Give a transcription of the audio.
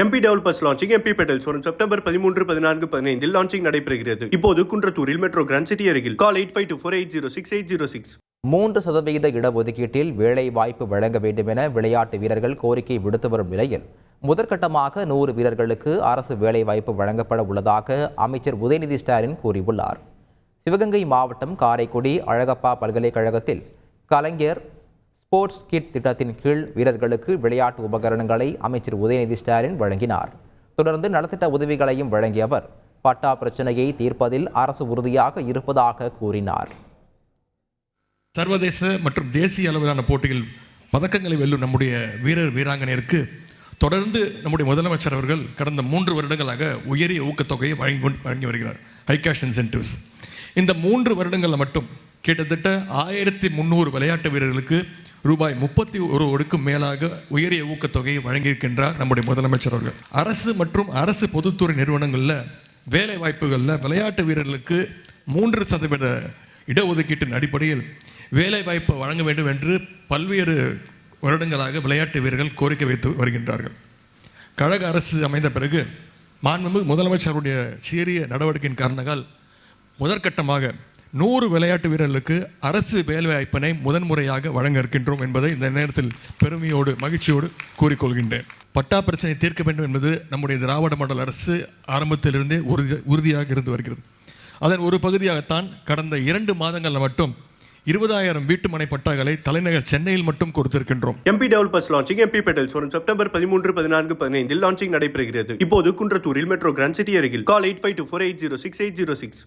MP Developers launching MP Petals வரும் September 13, 14, 15 launching நடைபெறுகிறது. இப்போது குன்றத்தூரில் மெட்ரோ கிராண்ட் சிட்டி அருகில். கால் 8524806806. 3% இடஒதுக்கீட்டில் வேலை வாய்ப்பு வழங்க வேண்டும் என விளையாட்டு வீரர்கள் கோரிக்கை விடுத்து வரும் நிலையில் முதற்கட்டமாக 100 வீரர்களுக்கு அரசு வேலைவாய்ப்பு வழங்கப்பட உள்ளதாக அமைச்சர் உதயநிதி ஸ்டாலின் கூறியுள்ளார். சிவகங்கை மாவட்டம் காரைக்குடி அழகப்பா பல்கலைக்கழகத்தில் கலைஞர் ஸ்போர்ட்ஸ் கிட் திட்டத்தின் கீழ் வீரர்களுக்கு விளையாட்டு உபகரணங்களை அமைச்சர் உதயநிதி ஸ்டாலின் வழங்கினார். தொடர்ந்து நலத்திட்ட உதவிகளையும் வழங்கிய அவர் பட்டா பிரச்சனையை தீர்ப்பதில் அரசு உறுதியாக இருப்பதாக கூறினார். சர்வதேச மற்றும் தேசிய அளவிலான போட்டிகள் பதக்கங்களை வெல்லும் நம்முடைய வீராங்கனையருக்கு தொடர்ந்து நம்முடைய முதலமைச்சர் அவர்கள் கடந்த 3 வருடங்களாக உயரிய ஊக்கத்தொகையை வழங்கி வருகிறார். High cash incentives. இந்த 3 வருடங்களில் மட்டும் கிட்டத்தட்ட 1300 விளையாட்டு வீரர்களுக்கு ரூபாய் 31 மேலாக உயரிய ஊக்கத்தொகையை வழங்கியிருக்கின்றார் நம்முடைய முதலமைச்சர் அவர்கள். அரசு மற்றும் அரசு பொதுத்துறை நிறுவனங்களில் வேலை வாய்ப்புகளில் விளையாட்டு வீரர்களுக்கு 3% இடஒதுக்கீட்டின் அடிப்படையில் வேலை வாய்ப்பு வழங்க வேண்டும் என்று பல்வேறு வருடங்களாக விளையாட்டு வீரர்கள் கோரிக்கை வைத்து வருகின்றார்கள். கழக அரசு அமைந்த பிறகு மாண்புமிகு முதலமைச்சருடைய சீரிய நடவடிக்கையின் காரணத்தால் முதற்கட்டமாக 100 விளையாட்டு வீரர்களுக்கு அரசு வேலைவாய்ப்பினை முதன்முறையாக வழங்க இருக்கின்றோம் என்பதை இந்த நேரத்தில் பெருமையோடு மகிழ்ச்சியோடு கூறிக்கொள்கின்றேன். பட்டா பிரச்சனை தீர்க்க வேண்டும் என்பது நம்முடைய திராவிட மாடல் அரசு ஆரம்பத்திலிருந்தே உறுதியாக இருந்து வருகிறது. அதன் ஒரு பகுதியாகத்தான் கடந்த 2 மாதங்களில் மட்டும் 20,000 வீட்டுமனை பட்டாக்களை தலைநகர் சென்னையில் மட்டும் கொடுத்திருக்கின்றோம். MP Developers launching MP Petals வரும் செப்டம்பர் 13, 14, 15 லான்ச்சிங் நடைபெறுகிறது. இப்போது குன்றத்தூரில் மெட்ரோ கிராண்ட் சிட்டி அருகில். கால் 8524806806.